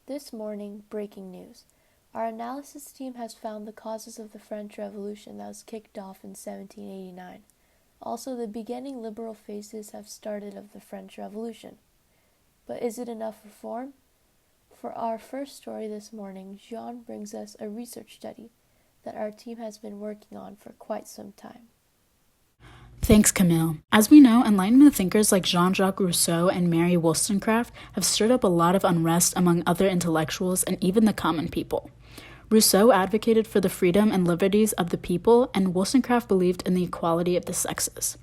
This morning, breaking news. Our analysis team has found the causes of the French Revolution that was kicked off in 1789. Also, the beginning liberal phases have started of the French Revolution. But is it enough reform? For our first story this morning, Jean brings us a research study that our team has been working on for quite some time. Thanks, Camille. As we know, Enlightenment thinkers like Jean-Jacques Rousseau and Mary Wollstonecraft have stirred up a lot of unrest among other intellectuals and even the common people. Rousseau advocated for the freedom and liberties of the people, and Wollstonecraft believed in the equality of the sexes.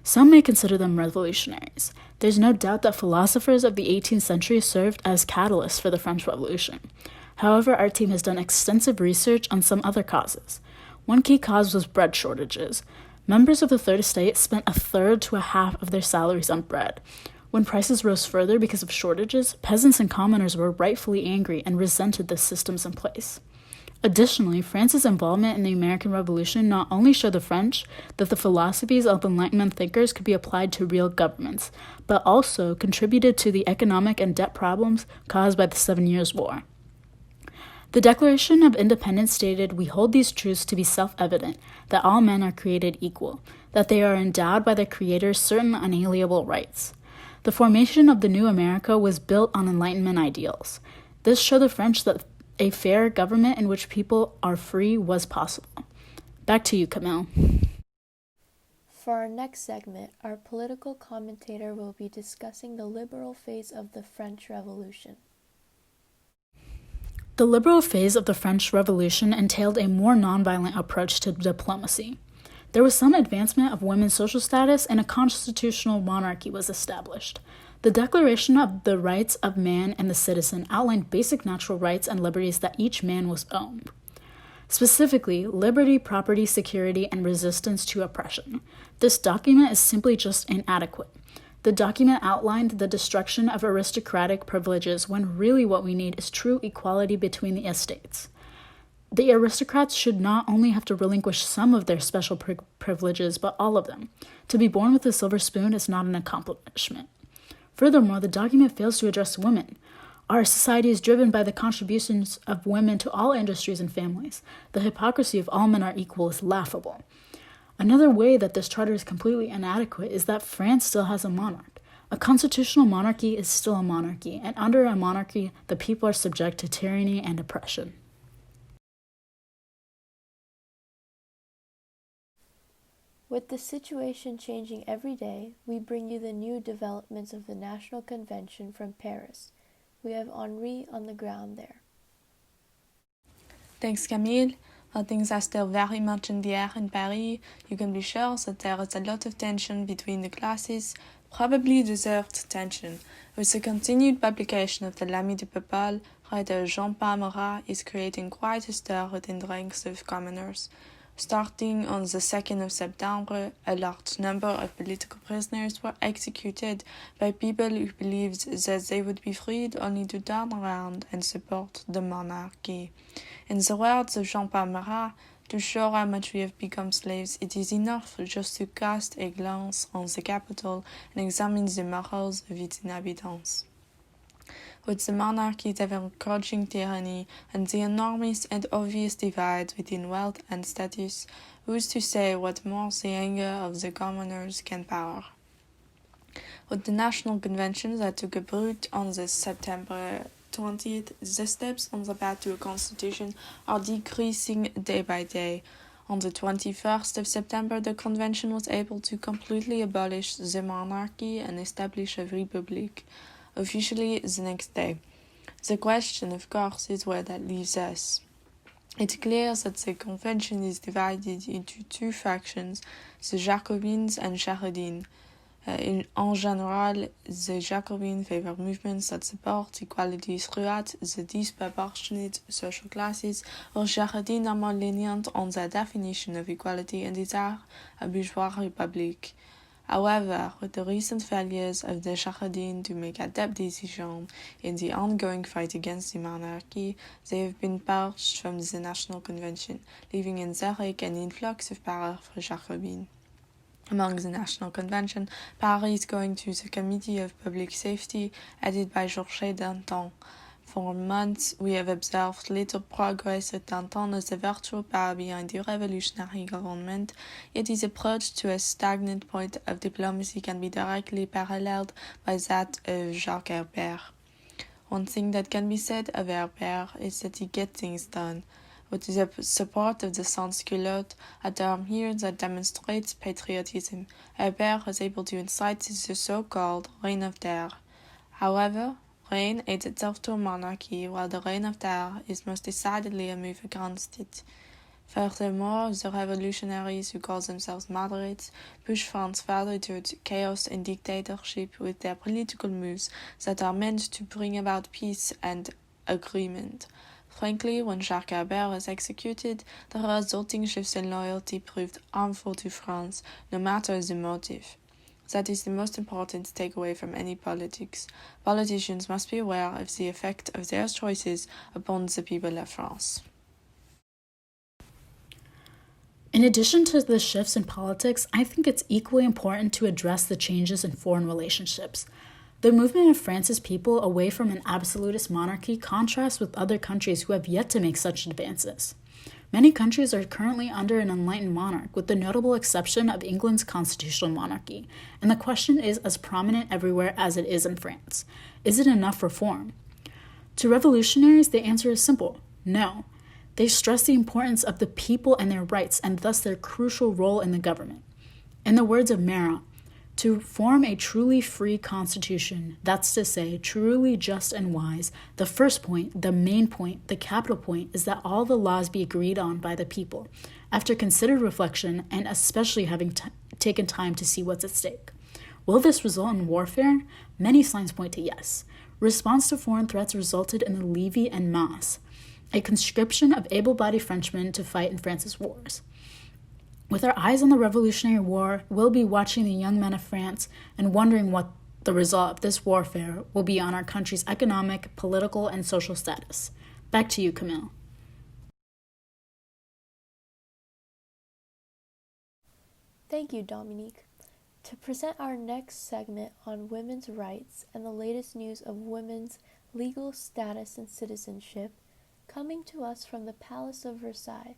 Some may consider them revolutionaries. There's no doubt that philosophers of the 18th century served as catalysts for the French Revolution. However, our team has done extensive research on some other causes. One key cause was bread shortages. Members of the Third Estate spent a third to a half of their salaries on bread. When prices rose further because of shortages, peasants and commoners were rightfully angry and resented the systems in place. Additionally, France's involvement in the American Revolution not only showed the French that the philosophies of Enlightenment thinkers could be applied to real governments, but also contributed to the economic and debt problems caused by the 7 Years' War. The Declaration of Independence stated, "We hold these truths to be self-evident, that all men are created equal, that they are endowed by their Creator certain unalienable rights." The formation of the new America was built on Enlightenment ideals. This showed the French that a fair government in which people are free was possible. Back to you, Camille. For our next segment, our political commentator will be discussing the liberal phase of the French Revolution. The liberal phase of the French Revolution entailed a more nonviolent approach to diplomacy. There was some advancement of women's social status, and a constitutional monarchy was established. The Declaration of the Rights of Man and the Citizen outlined basic natural rights and liberties that each man was owed. Specifically, liberty, property, security, and resistance to oppression. This document is simply just inadequate. The document outlined the destruction of aristocratic privileges when really what we need is true equality between the estates. The aristocrats should not only have to relinquish some of their special privileges, but all of them. To be born with a silver spoon is not an accomplishment. Furthermore, the document fails to address women. Our society is driven by the contributions of women to all industries and families. The hypocrisy of all men are equal is laughable. Another way that this charter is completely inadequate is that France still has a monarch. A constitutional monarchy is still a monarchy, and under a monarchy, the people are subject to tyranny and oppression. With the situation changing every day, we bring you the new developments of the National Convention from Paris. We have Henri on the ground there. Thanks, Camille. Things are still very much in the air in Paris. You can be sure that there is a lot of tension between the classes, probably deserved tension. With the continued publication of the L'Ami du Peuple, writer Jean-Paul Marat is creating quite a stir within the ranks of commoners. Starting on the 2nd of September, a large number of political prisoners were executed by people who believed that they would be freed only to turn around and support the monarchy. In the words of Jean-Paul Marat, to show how much we have become slaves, it is enough just to cast a glance on the capital and examine the morals of its inhabitants. With the monarchy's ever-encroaching tyranny and the enormous and obvious divide between wealth and status, who's to say what more the anger of the commoners can power? With the National Convention that took a vote on the September 20th, the steps on the path to a constitution are decreasing day by day. On the 21st of September, the convention was able to completely abolish the monarchy and establish a republic, officially the next day. The question, of course, is where that leaves us. It's clear that the convention is divided into two factions, the Jacobins and Girondins. En general, the Jacobins favor movements that support equality throughout the disproportionate social classes, while Girondins are more lenient on their definition of equality and desire a bourgeois republic. However, with the recent failures of the Girondins to make adept decisions in the ongoing fight against the monarchy, they have been purged from the National Convention, leaving in their wake an influx of power for Jacobins. Among the National Convention, power is going to the Committee of Public Safety, headed by Georges Danton. For months, we have observed little progress at Danton as the virtual power behind the revolutionary government, yet his approach to a stagnant point of diplomacy can be directly paralleled by that of Jacques Herbert. One thing that can be said of Herbert is that he gets things done. With the support of the sans-culottes, a term here that demonstrates patriotism, Herbert was able to incite the so-called Reign of Terror. However, reign aids itself to a monarchy, while the Reign of Terror is most decidedly a move against it. Furthermore, the revolutionaries who call themselves moderates push France further towards chaos and dictatorship with their political moves that are meant to bring about peace and agreement. Frankly, when Jacques Herbert was executed, the resulting shifts in loyalty proved harmful to France, no matter the motive. That is the most important takeaway from any politics. Politicians must be aware of the effect of their choices upon the people of France. In addition to the shifts in politics, I think it's equally important to address the changes in foreign relationships. The movement of France's people away from an absolutist monarchy contrasts with other countries who have yet to make such advances. Many countries are currently under an enlightened monarch, with the notable exception of England's constitutional monarchy, and the question is as prominent everywhere as it is in France. Is it enough reform? To revolutionaries, the answer is simple: no. They stress the importance of the people and their rights, and thus their crucial role in the government. In the words of Marat, to form a truly free constitution, that's to say, truly just and wise, the first point, the main point, the capital point is that all the laws be agreed on by the people, after considered reflection and especially having taken time to see what's at stake. Will this result in warfare? Many signs point to yes. Response to foreign threats resulted in the Levée en Masse, a conscription of able-bodied Frenchmen to fight in France's wars. With our eyes on the Revolutionary War, we'll be watching the young men of France and wondering what the result of this warfare will be on our country's economic, political, and social status. Back to you, Camille. Thank you, Dominique. To present our next segment on women's rights and the latest news of women's legal status and citizenship, coming to us from the Palace of Versailles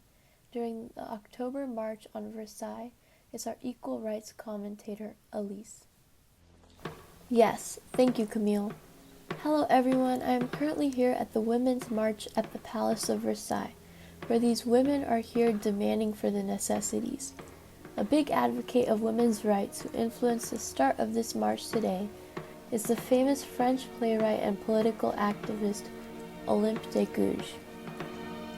during the October March on Versailles is our equal rights commentator, Elise. Yes, thank you, Camille. Hello everyone, I am currently here at the Women's March at the Palace of Versailles, where these women are here demanding for the necessities. A big advocate of women's rights who influenced the start of this march today is the famous French playwright and political activist Olympe de Gouges.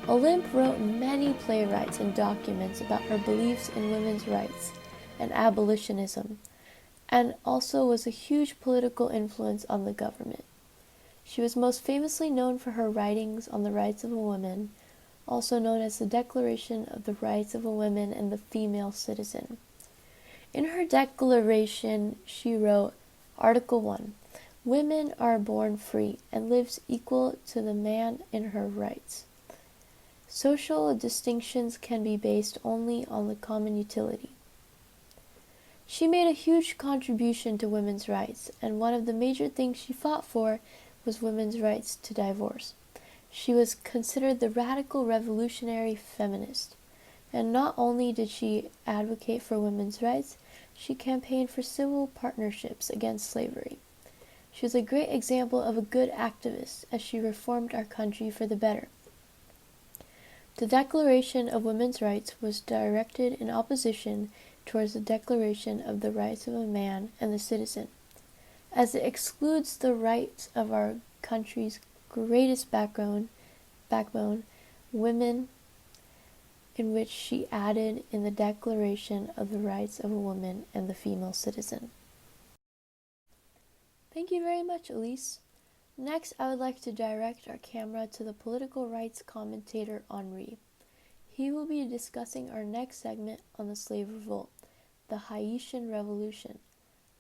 Olympe wrote many playwrights and documents about her beliefs in women's rights and abolitionism, and also was a huge political influence on the government. She was most famously known for her writings on the rights of a woman, also known as the Declaration of the Rights of a Woman and the Female Citizen. In her declaration, she wrote, Article 1, Women are born free and lives equal to the man in her rights. Social distinctions can be based only on the common utility. She made a huge contribution to women's rights, and one of the major things she fought for was women's rights to divorce. She was considered the radical revolutionary feminist, and not only did she advocate for women's rights, she campaigned for civil partnerships against slavery. She was a great example of a good activist as she reformed our country for the better. The Declaration of Women's Rights was directed in opposition towards the Declaration of the Rights of a Man and the Citizen, as it excludes the rights of our country's greatest backbone, women, in which she added in the Declaration of the Rights of a Woman and the Female Citizen. Thank you very much, Elise. Next, I would like to direct our camera to the political rights commentator Henri. He will be discussing our next segment on the slave revolt, the Haitian Revolution,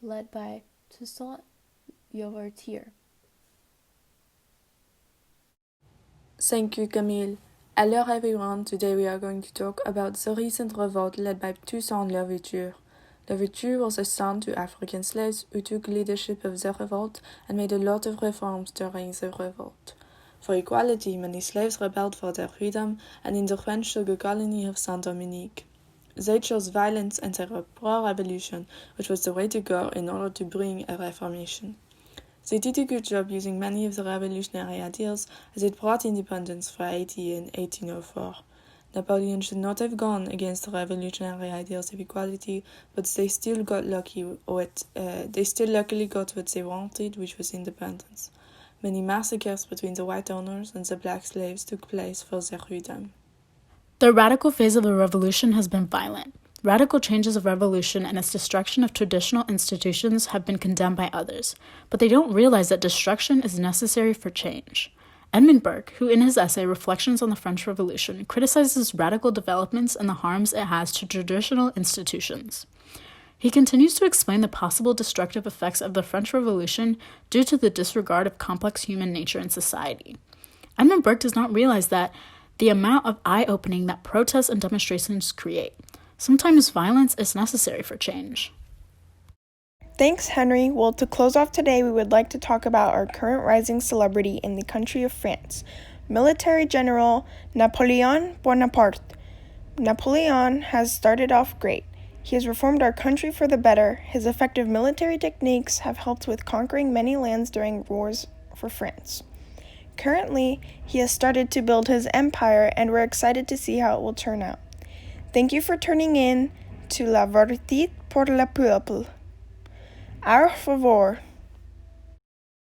led by Toussaint Louverture. Thank you, Camille. Hello everyone, today we are going to talk about the recent revolt led by Toussaint Louverture. Louverture was a son to African slaves who took leadership of the revolt and made a lot of reforms during the revolt. For equality, many slaves rebelled for their freedom, and in the French sugar colony of Saint-Dominique, they chose violence and terror pro-revolution, which was the way to go in order to bring a reformation. They did a good job using many of the revolutionary ideals, as it brought independence for Haiti in 1804. Napoleon should not have gone against the revolutionary ideals of equality, but they still luckily got what they wanted, which was independence. Many massacres between the white owners and the black slaves took place for their freedom. The radical phase of the revolution has been violent. Radical changes of revolution and its destruction of traditional institutions have been condemned by others, but they don't realize that destruction is necessary for change. Edmund Burke, who in his essay Reflections on the French Revolution criticizes radical developments and the harms it has to traditional institutions. He continues to explain the possible destructive effects of the French Revolution due to the disregard of complex human nature and society. Edmund Burke does not realize that the amount of eye-opening that protests and demonstrations create. Sometimes violence is necessary for change. Thanks, Henry. Well, to close off today, we would like to talk about our current rising celebrity in the country of France, Military General Napoleon Bonaparte. Napoleon has started off great. He has reformed our country for the better. His effective military techniques have helped with conquering many lands during wars for France. Currently, he has started to build his empire, and we're excited to see how it will turn out. Thank you for tuning in to La Vérité pour le Peuple. Au revoir.